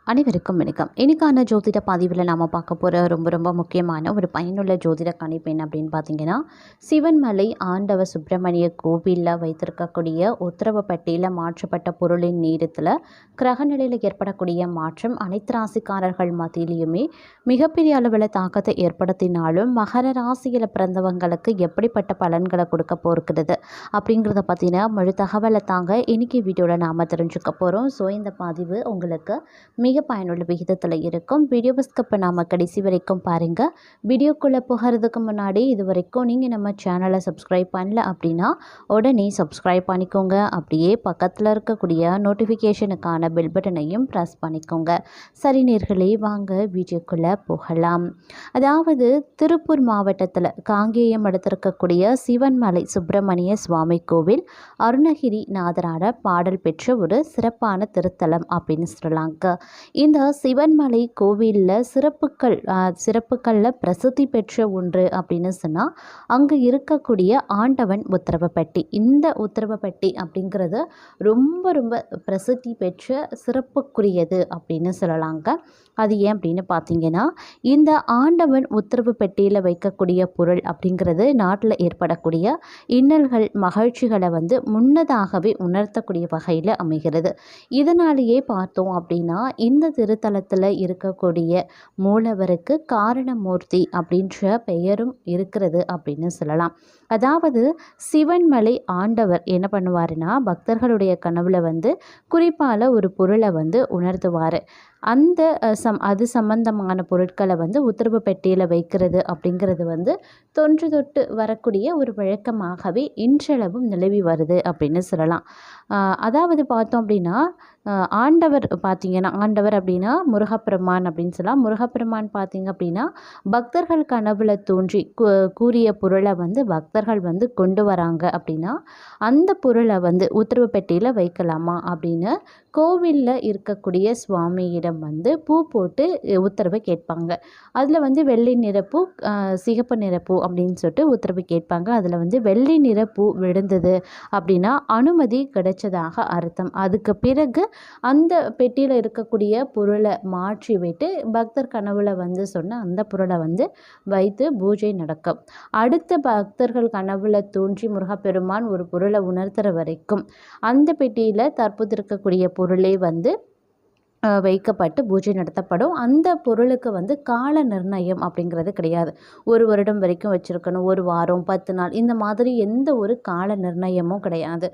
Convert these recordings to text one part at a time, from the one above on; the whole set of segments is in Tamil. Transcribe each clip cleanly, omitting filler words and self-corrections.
அனைவருக்கும் வணக்கம். இன்னைக்கான ஜோதிட பதிவில் நாம் பார்க்க போகிற ரொம்ப முக்கியமான ஒரு பயனுள்ள ஜோதிட கணிப்பு என்ன அப்படின்னு பார்த்தீங்கன்னா, சிவன்மலை ஆண்டவ சுப்பிரமணிய கோவிலில் வைத்திருக்கக்கூடிய உத்தரவு பட்டியில் மாற்றப்பட்ட பொருளின் நேரத்தில் கிரகநிலையில் ஏற்படக்கூடிய மாற்றம் அனைத்து ராசிக்காரர்கள் மத்தியிலையுமே மிகப்பெரிய அளவில் தாக்கத்தை ஏற்படுத்தினாலும் மகர ராசியில் பிறந்தவங்களுக்கு எப்படிப்பட்ட பலன்களை கொடுக்க போகிறது அப்படிங்கிறத பற்றின முழு தகவலை தாங்க இன்னைக்கு வீடியோவில் நாம் தெரிஞ்சுக்க போகிறோம். ஸோ இந்த பதிவு உங்களுக்கு மிக பயனுள்ள விகிதத்தில் இருக்கும். வீடியோவை ஸ்கிப் பண்ணாமல் கடைசி வரைக்கும் பாருங்கள். வீடியோக்குள்ளே போகிறதுக்கு முன்னாடி இது வரைக்கும் நீங்கள் நம்ம சேனலை சப்ஸ்கிரைப் பண்ணல அப்படின்னா உடனே சப்ஸ்கிரைப் பண்ணிக்கோங்க. அப்படியே பக்கத்தில் இருக்கக்கூடிய நோட்டிஃபிகேஷனுக்கான பெல் பட்டனையும் ப்ரெஸ் பண்ணிக்கோங்க. சரி நேர்களே, வாங்க வீடியோக்குள்ளே போகலாம். அதாவது திருப்பூர் மாவட்டத்தில் காங்கேயம் எடுத்திருக்கக்கூடிய சிவன்மலை சுப்பிரமணிய சுவாமி கோவில் அருணகிரி நாதரான பாடல் பெற்ற ஒரு சிறப்பான திருத்தலம் அப்படின்னு சொல்லலாங்க. இந்த சிவன்மலை கோவிலில் சிறப்புகளில் பிரசித்தி பெற்ற ஒன்று அப்படின்னு சொன்னால் அங்கே இருக்கக்கூடிய ஆண்டவன் உத்தரவு பெட்டி. இந்த உத்தரவு பெட்டி அப்படிங்கிறது ரொம்ப பிரசித்தி பெற்ற சிறப்புக்குரியது அப்படின்னு சொல்லலாங்க. அது ஏன் அப்படின்னு பார்த்தீங்கன்னா, இந்த ஆண்டவன் உத்தரவு பெட்டியில் வைக்கக்கூடிய பொருள் அப்படிங்கிறது நாட்டில் ஏற்படக்கூடிய இன்னல்கள் மகிழ்ச்சிகளை முன்னதாகவே உணர்த்தக்கூடிய வகையில் அமைகிறது. இதனாலேயே பார்த்தோம் அப்படின்னா இந்த திருத்தலத்தில் இருக்கக்கூடிய மூலவருக்கு காரணமூர்த்தி அப்படின்ற பெயரும் இருக்கிறது அப்படின்னு சொல்லலாம். அதாவது சிவன்மலை ஆண்டவர் என்ன பண்ணுவாருன்னா, பக்தர்களுடைய கனவுல குறிப்பால ஒரு பொருளை உணர்த்துவார். அந்த அது சம்பந்தமான பொருட்களை உத்தரவு பெட்டியில் வைக்கிறது அப்படிங்கிறது தொன்று தொட்டு வரக்கூடிய ஒரு வழக்கமாகவே இன்றளவும் நிலவி வருது அப்படின்னு சொல்லலாம். அதாவது பார்த்தோம் அப்படின்னா, ஆண்டவர் அப்படின்னா முருகப்பெருமான் அப்படின்னு சொல்லலாம். முருகப்பெருமான் பார்த்தீங்க அப்படின்னா பக்தர்கள் கனவுல தோன்றி கூறிய பொருளை பக்தர்கள் கொண்டு வராங்க அப்படின்னா அந்த பொருளை உத்தரவு பெட்டியில் வைக்கலாமா அப்படின்னு கோவிலில் இருக்கக்கூடிய சுவாமியிடம் பூ போட்டு உத்தரவு கேட்பாங்க. அதில் வெள்ளை நிறப்பூ சிகப்பு நிறப்பூ அப்படின்னு சொல்லிட்டு உத்தரவு கேட்பாங்க. அதில் வெள்ளை நிறப்பூ விழுந்தது அப்படின்னா அனுமதி கிடைச்சதாக அர்த்தம். அதுக்கு பிறகு அந்த பெட்டியில் இருக்கக்கூடிய பொருளை மாற்றி விட்டு பக்தர் கனவுல சொன்ன அந்த பொருளை வைத்து பூஜை நடக்கும். அடுத்த பக்தர்கள் கனவுல தோன்றி முருகப்பெருமான் ஒரு பொருளை உணர்த்துற வரைக்கும் அந்த பெட்டியில் தற்போது இருக்கக்கூடிய பொருளே வைக்கப்பட்டு பூஜை நடத்தப்படும். அந்த பொருளுக்கு கால நிர்ணயம் அப்படிங்கிறது கிடையாது. ஒரு வருடம் வரைக்கும் வச்சுருக்கணும், ஒரு வாரம் 10 நாள் இந்த மாதிரி எந்த ஒரு கால நிர்ணயமும் கிடையாது.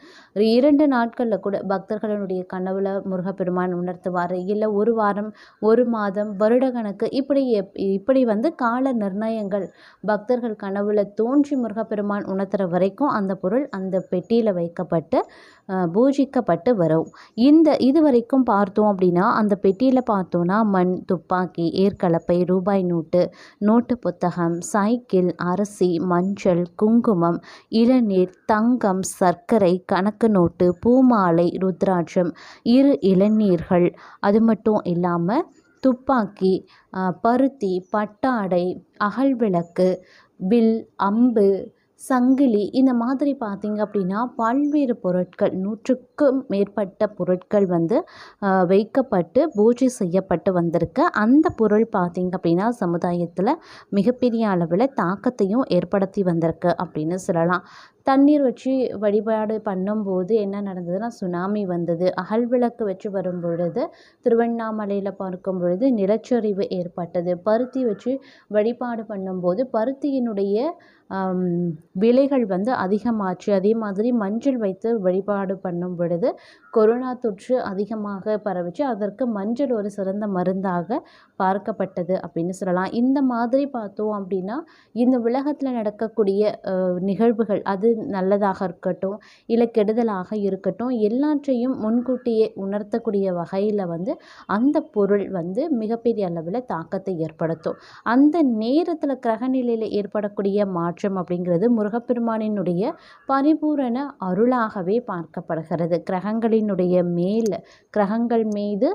2 நாட்களில் கூட பக்தர்களுடைய கனவுல முருகப்பெருமான் உணர்த்துவார். இல்லை ஒரு வாரம், ஒரு மாதம், வருட கணக்கு இப்படி கால நிர்ணயங்கள் பக்தர்கள் கனவுல தோன்றி முருகப்பெருமான் உணர்த்துற வரைக்கும் அந்த பொருள் அந்த பெட்டியில் வைக்கப்பட்டு பூஜிக்கப்பட்டு வரும். இது வரைக்கும் பார்த்தோம் அப்படின்னா அந்த பெட்டியில் பார்த்தோன்னா மண், துப்பாக்கி, ஏற்கலப்பை, ரூபாய் நோட்டு புத்தகம், சைக்கிள், அரிசி, மஞ்சள், குங்குமம், இளநீர், தங்கம், சர்க்கரை, கணக்கு நோட்டு, பூமாலை, ருத்ராட்சம், 2 இளநீர்கள், அது மட்டும் இல்லாமல் துப்பாக்கி, பருத்தி, பட்டாடை, அகல்விளக்கு, வில், அம்பு, சங்கிலி இந்த மாதிரி பார்த்திங்க அப்படின்னா பல்வேறு பொருட்கள் 100க்கும் மேற்பட்ட பொருட்கள் வைக்கப்பட்டு பூஜை செய்யப்பட்டு வந்திருக்கு. அந்த பொருள் பார்த்திங்க அப்படின்னா சமுதாயத்தில் மிகப்பெரிய அளவில் தாக்கத்தையும் ஏற்படுத்தி வந்திருக்கு அப்படின்னு சொல்லலாம். தண்ணீர் வச்சு வழிபாடு பண்ணும்போது என்ன நடந்ததுன்னா சுனாமி வந்தது. அகல்விளக்கு வச்சு வரும் பொழுது திருவண்ணாமலையில் பார்க்கும் பொழுது நிலச்சரிவு ஏற்பட்டது. பருத்தி வச்சு வழிபாடு பண்ணும்போது பருத்தியினுடைய விலைகள் அதிகமாச்சு. அதே மாதிரி மஞ்சள் வைத்து வழிபாடு பண்ணும் பொழுது கொரோனா தொற்று அதிகமாக பரவிச்சு. அதற்கு மஞ்சள் ஒரு சிறந்த மருந்தாக பார்க்கப்பட்டது அப்படின்னு சொல்லலாம். இந்த மாதிரி பார்த்தோம் அப்படின்னா இந்த உலகத்தில் நடக்கக்கூடிய நிகழ்வுகள் அது நல்லதாக இருக்கட்டும் இல்லை கெடுதலாக இருக்கட்டும் எல்லாற்றையும் முன்கூட்டியே உணர்த்தக்கூடிய வகையில் அந்த பொருள் மிகப்பெரிய அளவில் தாக்கத்தை ஏற்படுத்தும். அந்த நேரத்தில் கிரகநிலையில் ஏற்படக்கூடிய மாற்றம் அப்படிங்கிறது முருகப்பெருமானினுடைய பரிபூரண அருளாகவே பார்க்கப்படுகிறது. கிரகங்கள் மீது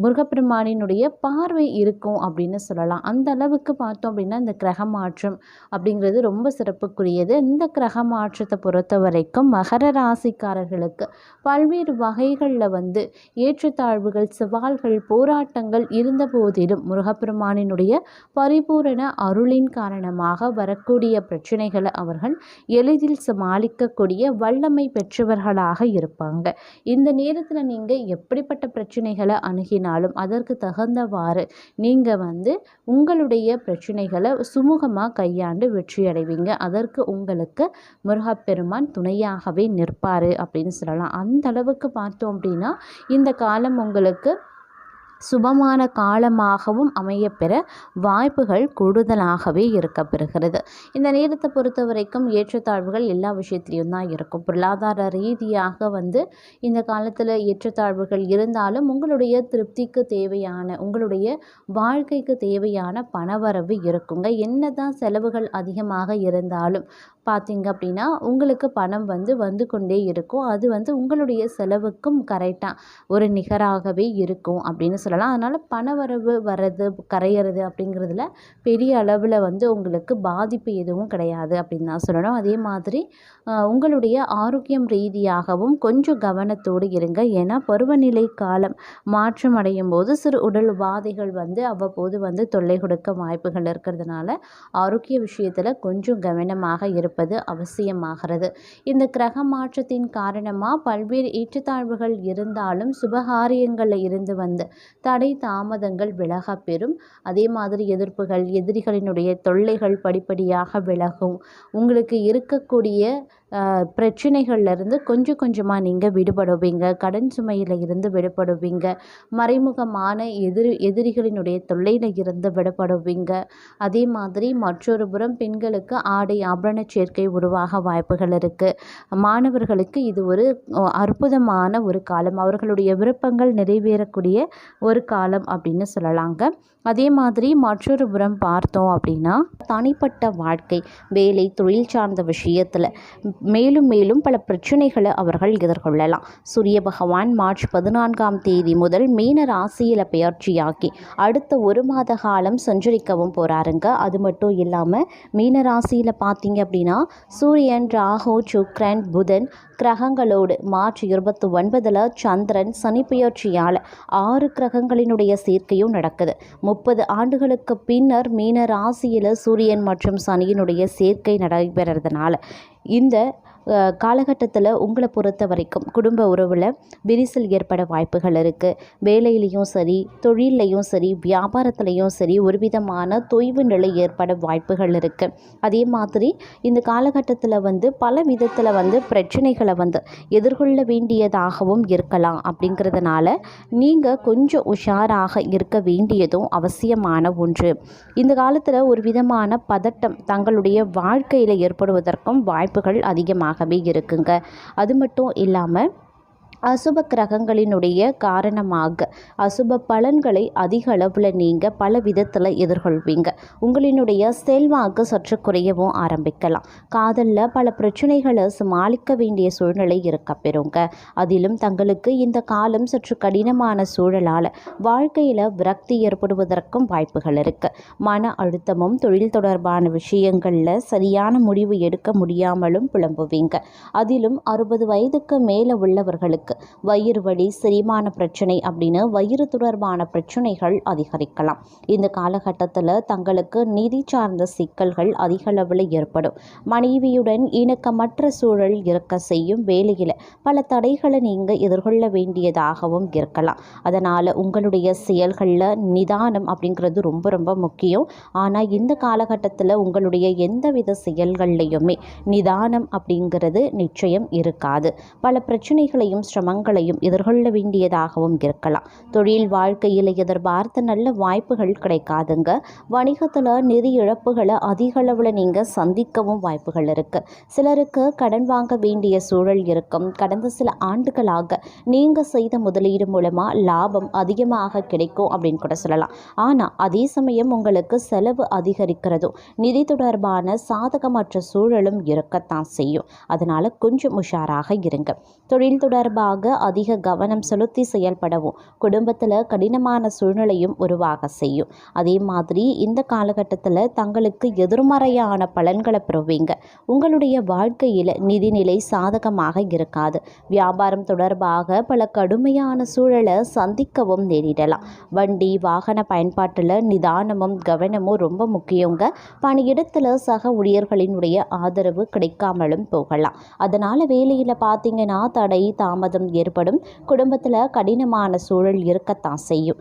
முருகப்பெருமானினுடைய பார்வை இருக்கும் அப்படின்னு சொல்லலாம். அந்த அளவுக்கு பார்த்தோம் அப்படின்னா இந்த கிரக மாற்றம் அப்படிங்கிறது ரொம்ப சிறப்புக்குரியது. இந்த கிரக கிரக மாற்றத்தை பொறுத்த வரைக்கும் மகர ராசிக்காரர்களுக்கு பல்வேறு வகைகளில் ஏற்றத்தாழ்வுகள், சவால்கள், போராட்டங்கள் இருந்த போதிலும் முருகப்பெருமானினுடைய பரிபூரண அருளின் காரணமாக வரக்கூடிய பிரச்சனைகளை அவர்கள் எளிதில் சமாளிக்கக்கூடிய வல்லமை பெற்றவர்களாக இருப்பாங்க. இந்த நேரத்தில் நீங்கள் எப்படிப்பட்ட பிரச்சனைகளை அணுகினாலும் அதற்கு தகுந்தவாறு நீங்கள் உங்களுடைய பிரச்சனைகளை சுமூகமாக கையாண்டு வெற்றி அடைவீங்க. அதற்கு உங்களுக்கு முருகப்பெருமான் துணையாகவே நிற்பார் அப்படின்னு சொல்லலாம். அந்த அளவுக்கு பார்த்தோம் அப்படின்னா இந்த காலம் உங்களுக்கு சுபமான காலமாகவும் அமையப்பெற வாய்ப்புகள் கூடுதலாகவே இருக்கப்பெறுகிறது. இந்த நேரத்தை பொறுத்த வரைக்கும் ஏற்றத்தாழ்வுகள் எல்லா விஷயத்துலையும் தான் இருக்கும். பொருளாதார ரீதியாக இந்த காலத்தில் ஏற்றத்தாழ்வுகள் இருந்தாலும் உங்களுடைய திருப்திக்கு தேவையான, உங்களுடைய வாழ்க்கைக்கு தேவையான பணவரவு இருக்குங்க. என்னதான் செலவுகள் அதிகமாக இருந்தாலும் பார்த்தீங்க அப்படின்னா உங்களுக்கு பணம் வந்து கொண்டே இருக்கும். அது உங்களுடைய செலவுக்கும் கரெக்டாக ஒரு நிகராகவே இருக்கும் அப்படின்னு சொல்லலாம். அதனால் பணவரவு வர்றது கரையிறது அப்படிங்கிறதுல பெரிய அளவில் உங்களுக்கு பாதிப்பு எதுவும் கிடையாது அப்படின்னு தான் சொல்லணும். அதே மாதிரி உங்களுடைய ஆரோக்கியம் ரீதியாகவும் கொஞ்சம் கவனத்தோடு இருங்க. ஏன்னா பருவநிலை காலம் மாற்றம் அடையும் போது சிறு உடல் உபாதைகள் அவ்வப்போது தொல்லை கொடுக்க வாய்ப்புகள் இருக்கிறதுனால ஆரோக்கிய விஷயத்தில் கொஞ்சம் கவனமாக இருப்பது அவசியமாகிறது. இந்த கிரக மாற்றத்தின் காரணமாக பல்வேறு ஏற்றத்தாழ்வுகள் இருந்தாலும் சுபகாரியங்களில் இருந்து தடை தாமதங்கள் விலக பெறும். அதே மாதிரி எதிர்ப்புகள், எதிரிகளினுடைய தொல்லைகள் படிப்படியாக விலகும். உங்களுக்கு இருக்கக்கூடிய பிரச்சனைகள்லேருந்து கொஞ்சம் கொஞ்சமாக நீங்கள் விடுபடுவீங்க. கடன் சுமையில் இருந்து விடுபடுவீங்க. மறைமுகமான எதிரிகளினுடைய தொல்லையில் இருந்து விடுபடுவீங்க. அதே மாதிரி மற்றொரு புறம் பெண்களுக்கு ஆடை ஆபரண சேர்க்கை உருவாக வாய்ப்புகள் இருக்குது. மாணவர்களுக்கு இது ஒரு அற்புதமான ஒரு காலம். அவர்களுடைய விருப்பங்கள் நிறைவேறக்கூடிய ஒரு காலம் அப்படின்னு சொல்லலாங்க. அதே மாதிரி மற்றொரு புறம் பார்த்தோம் அப்படின்னா தனிப்பட்ட வாழ்க்கை, வேலை, தொழில் சார்ந்த விஷயத்தில் மேலும் மேலும் பல பிரச்சனைகளை அவர்கள் எதிர்கொள்ளலாம். சூரிய பகவான் மார்ச் 14ஆம் தேதி முதல் மீன ராசியில் பெயர்ச்சியாக்கி அடுத்த ஒரு மாத காலம் சஞ்சரிக்கவும் போகிறாருங்க. அது மட்டும் இல்லாமல் மீன ராசியில் பார்த்தீங்க அப்படின்னா சூரியன், ராகு, சுக்கிரன், புதன் கிரகங்களோடு மார்ச் 29 சந்திரன் சனி பெயர்ச்சியால் 6 கிரகங்களினுடைய சேர்க்கையும் நடக்குது. 30 ஆண்டுகளுக்கு பின்னர் மீன ராசியில் சூரியன் மற்றும் சனியினுடைய சேர்க்கை நடைபெறதுனால இந்த காலகட்டத்தில் உங்களை பொறுத்த வரைக்கும் குடும்ப உறவில் விரிசல் ஏற்பட வாய்ப்புகள் இருக்குது. வேலையிலையும் சரி, தொழிலையும் சரி, வியாபாரத்துலேயும் சரி ஒரு விதமான தொய்வு நிலை ஏற்பட வாய்ப்புகள் இருக்குது. அதே மாதிரி இந்த காலகட்டத்தில் பல விதத்தில் பிரச்சனைகளை எதிர்கொள்ள வேண்டியதாகவும் இருக்கலாம். அப்படிங்கிறதுனால நீங்கள் கொஞ்சம் உஷாராக இருக்க வேண்டியதும் அவசியமான ஒன்று. இந்த காலத்தில் ஒரு விதமான பதட்டம் தங்களுடைய வாழ்க்கையில் ஏற்படுவதற்கும் வாய்ப்புகள் அதிகமாகவே இருக்குங்க. அது மட்டும் இல்லாமல் அசுப கிரகங்களினுடைய காரணமாக அசுப பலன்களை அதிக அளவில் நீங்கள் பல விதத்தில் எதிர்கொள்வீங்க. உங்களினுடைய செல்வாக்கு சற்று குறையவும் ஆரம்பிக்கலாம். காதலில் பல பிரச்சனைகளை சமாளிக்க வேண்டிய சூழ்நிலை இருக்க பெறுங்க. அதிலும் தங்களுக்கு இந்த காலம் சற்று கடினமான சூழலால் வாழ்க்கையில் விரக்தி ஏற்படுவதற்கும் வாய்ப்புகள் இருக்குது. மன அழுத்தமும் தொழில் தொடர்பான விஷயங்களில் சரியான முடிவு எடுக்க முடியாமலும் புலம்புவீங்க. அதிலும் 60 வயதுக்கு மேலே உள்ளவர்களுக்கு வயிறு வலி, செரிமான பிரச்சனை அப்படின்னு வயிறு தொடர்பான பிரச்சனைகள் அதிகரிக்கலாம். இந்த காலகட்டத்தில் தங்களுக்கு நிதி சார்ந்த சிக்கல்கள் அதிக அளவில் ஏற்படும். மனைவியுடன் இணக்கமற்ற சூழல் இருக்க செய்யும். வேலையில் பல தடைகளை நீங்கள் எதிர்கொள்ள வேண்டியதாகவும் இருக்கலாம். அதனால் உங்களுடைய செயல்களில் நிதானம் அப்படிங்கிறது ரொம்ப ரொம்ப முக்கியம். ஆனால் இந்த காலகட்டத்தில் உங்களுடைய எந்தவித செயல்கள்லையுமே நிதானம் அப்படிங்கிறது நிச்சயம் இருக்காது. பல பிரச்சனைகளையும் சிரமங்களையும் எதிர்கொள்ள வேண்டியதாகவும் இருக்கலாம். தொழில் வாழ்க்கையில் எதிர்பார்த்த நல்ல வாய்ப்புகள் கிடைக்காதுங்க. வணிகத்தில் நிதி இழப்புகளை அதிக அளவில் நீங்கள் சந்திக்கவும் வாய்ப்புகள் இருக்குது. சிலருக்கு கடன் வாங்க வேண்டிய சூழல் இருக்கும். கடந்த சில ஆண்டுகளாக நீங்கள் செய்த முதலீடு மூலமாக லாபம் அதிகமாக கிடைக்கும் அப்படின்னு கூட சொல்லலாம். ஆனால் அதே சமயம் உங்களுக்கு செலவு அதிகரிக்கிறதும் நிதி தொடர்பான சாதகமற்ற சூழலும் இருக்கத்தான் செய்யும். அதனால் கொஞ்சம் உஷாராக இருங்க. தொழில் தொடர்பாக தொடர்பாக அதிக கவனம் செலுத்தி செயல்படவும் குடும்பத்தில் கடினமான சூழ்நிலையும் உருவாக செய்யும். அதே மாதிரி இந்த காலகட்டத்தில் தங்களுக்கு எதிர்மறையான பலன்களை பெறுவீங்க. உங்களுடைய வாழ்க்கையில் நிதிநிலை சாதகமாக இருக்காது. வியாபாரம் தொடர்பாக பல கடுமையான சூழலை சந்திக்கவும் நேரிடலாம். வண்டி வாகன பயன்பாட்டில் நிதானமும் கவனமும் ரொம்ப முக்கியங்க. பணியிடத்தில் சக ஊழியர்களினுடைய ஆதரவு கிடைக்காமலும் போகலாம். அதனால் வேலையில் பார்த்தீங்கன்னா தடை தாமதம் ஏற்படும். குடும்பத்தில் கடினமான சூழல் இருக்கத்தான் செய்யும்.